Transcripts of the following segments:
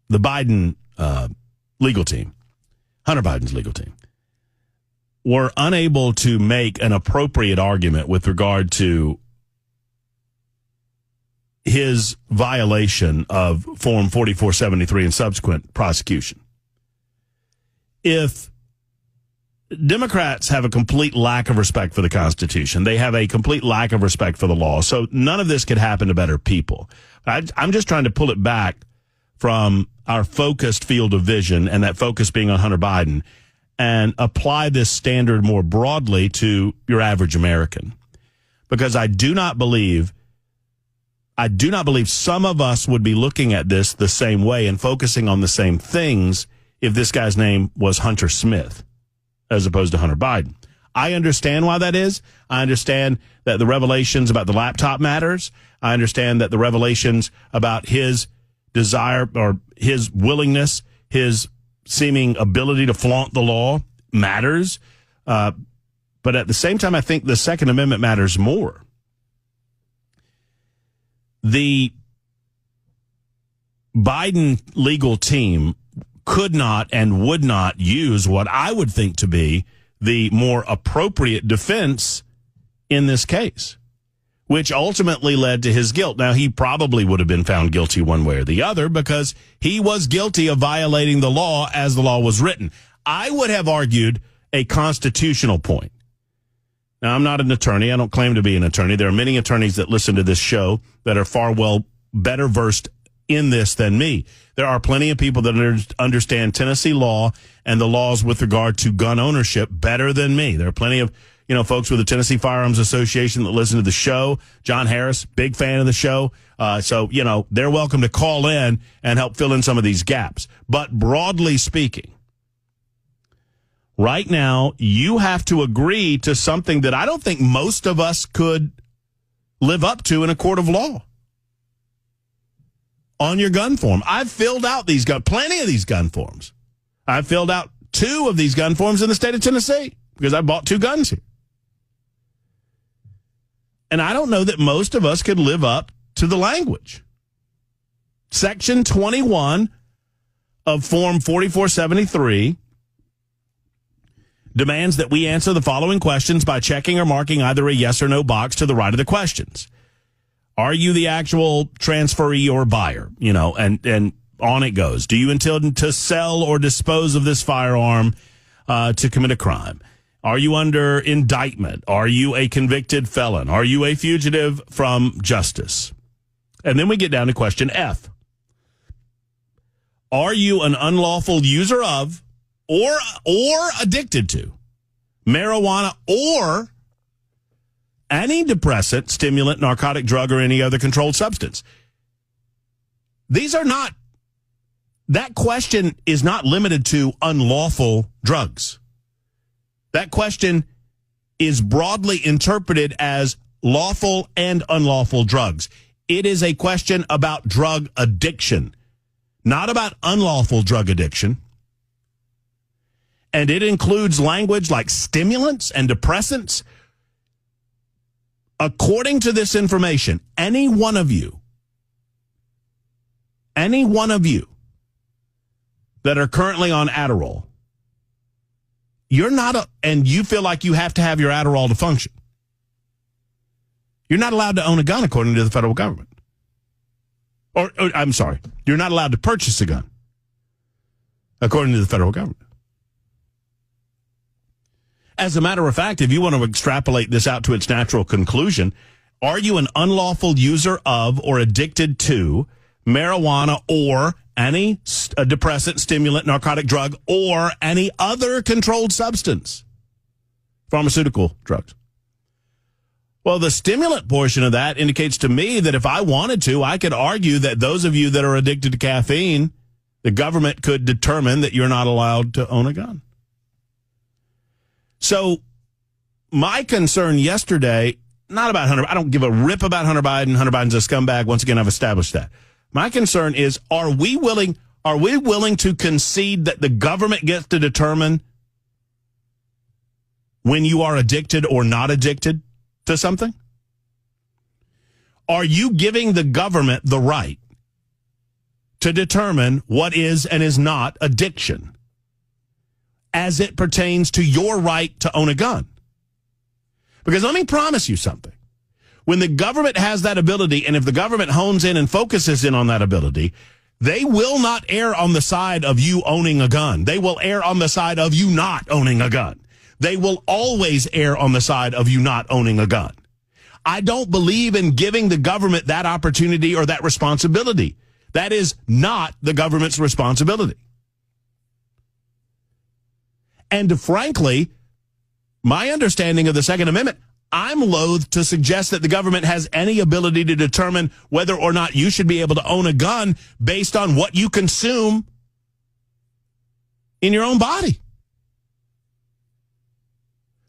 the Biden legal team, Hunter Biden's legal team, were unable to make an appropriate argument with regard to his violation of Form 4473 and subsequent prosecution. If Democrats have a complete lack of respect for the Constitution, they have a complete lack of respect for the law, so none of this could happen to better people. I'm just trying to pull it back from our focused field of vision, and that focus being on Hunter Biden, and apply this standard more broadly to your average American. Because I do not believe some of us would be looking at this the same way and focusing on the same things if this guy's name was Hunter Smith as opposed to Hunter Biden. I understand why that is. I understand that the revelations about the laptop matters. I understand that the revelations about his desire or his willingness, his seeming ability to flaunt the law matters. But at the same time, I think the Second Amendment matters more. The Biden legal team could not and would not use what I would think to be the more appropriate defense in this case, which ultimately led to his guilt. Now, he probably would have been found guilty one way or the other because he was guilty of violating the law as the law was written. I would have argued a constitutional point. Now, I'm not an attorney. I don't claim to be an attorney. There are many attorneys that listen to this show that are far better versed in this than me. There are plenty of people that understand Tennessee law and the laws with regard to gun ownership better than me. There are plenty of, folks with the Tennessee Firearms Association that listen to the show. John Harris, big fan of the show. So, they're welcome to call in and help fill in some of these gaps. But broadly speaking, right now, you have to agree to something that I don't think most of us could live up to in a court of law. On your gun form. I've filled out plenty of these gun forms. I've filled out 2 of these gun forms in the state of Tennessee because I bought 2 guns here. And I don't know that most of us could live up to the language. Section 21 of Form 4473 demands that we answer the following questions by checking or marking either a yes or no box to the right of the questions. Are you the actual transferee or buyer? And on it goes. Do you intend to sell or dispose of this firearm to commit a crime? Are you under indictment? Are you a convicted felon? Are you a fugitive from justice? And then we get down to question F. Are you an unlawful user of or addicted to marijuana or any depressant, stimulant, narcotic drug, or any other controlled substance? That question is not limited to unlawful drugs. That question is broadly interpreted as lawful and unlawful drugs. It is a question about drug addiction, not about unlawful drug addiction. And it includes language like stimulants and depressants. According to this information, any one of you that are currently on Adderall, and you feel like you have to have your Adderall to function, you're not allowed to own a gun according to the federal government. Or I'm sorry, you're not allowed to purchase a gun according to the federal government. As a matter of fact, if you want to extrapolate this out to its natural conclusion, are you an unlawful user of or addicted to marijuana or any depressant, stimulant, narcotic drug, or any other controlled substance? Pharmaceutical drugs. Well, the stimulant portion of that indicates to me that if I wanted to, I could argue that those of you that are addicted to caffeine, the government could determine that you're not allowed to own a gun. So my concern yesterday, not about Hunter, I don't give a rip about Hunter Biden. Hunter Biden's a scumbag. Once again, I've established that. My concern is, are we willing to concede that the government gets to determine when you are addicted or not addicted to something? Are you giving the government the right to determine what is and is not addiction as it pertains to your right to own a gun. Because let me promise you something. When the government has that ability, and if the government hones in and focuses in on that ability, they will not err on the side of you owning a gun. They will err on the side of you not owning a gun. They will always err on the side of you not owning a gun. I don't believe in giving the government that opportunity or that responsibility. That is not the government's responsibility. And frankly, my understanding of the Second Amendment, I'm loath to suggest that the government has any ability to determine whether or not you should be able to own a gun based on what you consume in your own body.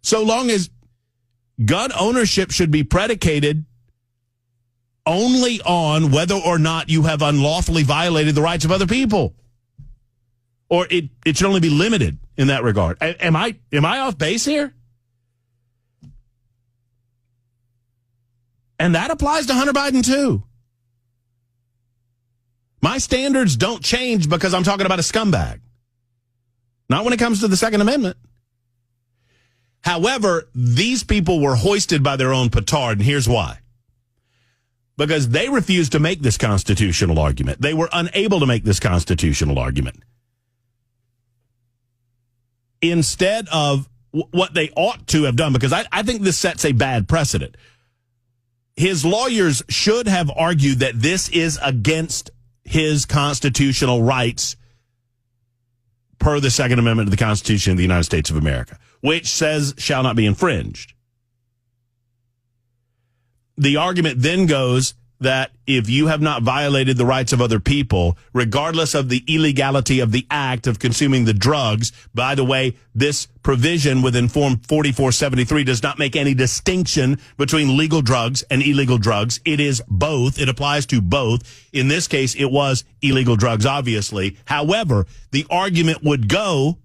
So long as gun ownership should be predicated only on whether or not you have unlawfully violated the rights of other people. Or it should only be limited in that regard. Am I off base here? And that applies to Hunter Biden, too. My standards don't change because I'm talking about a scumbag. Not when it comes to the Second Amendment. However, these people were hoisted by their own petard, and here's why. Because they refused to make this constitutional argument. They were unable to make this constitutional argument. Instead of what they ought to have done, because I think this sets a bad precedent. His lawyers should have argued that this is against his constitutional rights per the Second Amendment of the Constitution of the United States of America, which says shall not be infringed. The argument then goes that if you have not violated the rights of other people, regardless of the illegality of the act of consuming the drugs, by the way, this provision within Form 4473 does not make any distinction between legal drugs and illegal drugs. It is both. It applies to both. In this case, it was illegal drugs, obviously. However, the argument would go,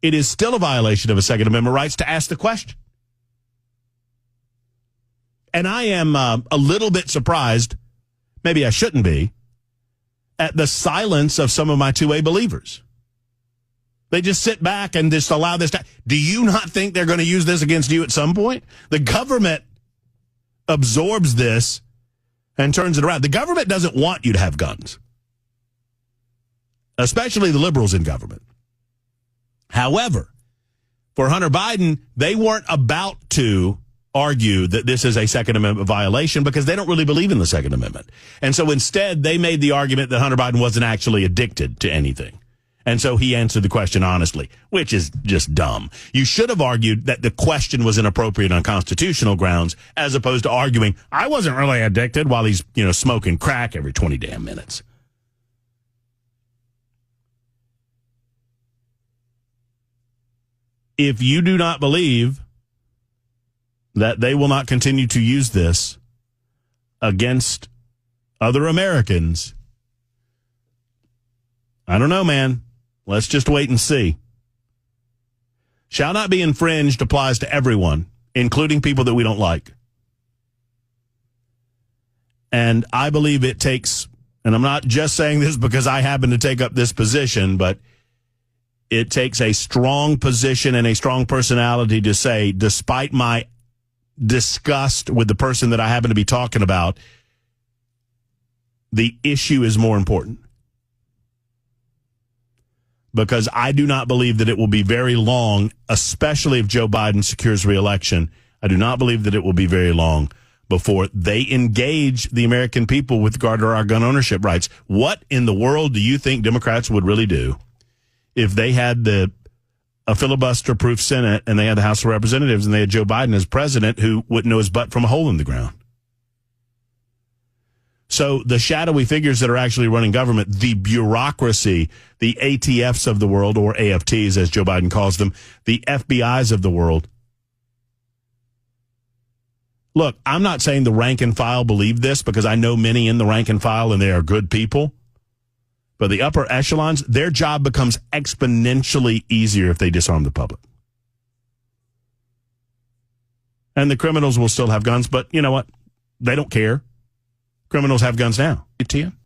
it is still a violation of a Second Amendment rights to ask the question. And I am a little bit surprised, maybe I shouldn't be, at the silence of some of my 2A believers. They just sit back and just allow this to. Do you not think they're going to use this against you at some point? The government absorbs this and turns it around. The government doesn't want you to have guns, especially the liberals in government. However, for Hunter Biden, they weren't about to argue that this is a Second Amendment violation because they don't really believe in the Second Amendment. And so instead, they made the argument that Hunter Biden wasn't actually addicted to anything. And so he answered the question honestly, which is just dumb. You should have argued that the question was inappropriate on constitutional grounds, as opposed to arguing, I wasn't really addicted, while he's, smoking crack every 20 damn minutes. If you do not believe that they will not continue to use this against other Americans, I don't know, man. Let's just wait and see. Shall not be infringed applies to everyone, including people that we don't like. And I believe it takes, and I'm not just saying this because I happen to take up this position, but it takes a strong position and a strong personality to say, despite my disgust with the person that I happen to be talking about, the issue is more important. Because I do not believe that it will be very long, especially if Joe Biden secures re-election. I do not believe that it will be very long before they engage the American people with regard to our gun ownership rights. What in the world do you think Democrats would really do if they had a filibuster-proof Senate and they had the House of Representatives and they had Joe Biden as president who wouldn't know his butt from a hole in the ground? So the shadowy figures that are actually running government, the bureaucracy, the ATFs of the world, or AFTs as Joe Biden calls them, the FBIs of the world. Look, I'm not saying the rank and file believe this, because I know many in the rank and file and they are good people. But the upper echelons, their job becomes exponentially easier if they disarm the public. And the criminals will still have guns, but you know what? They don't care. criminals have guns now. Etienne?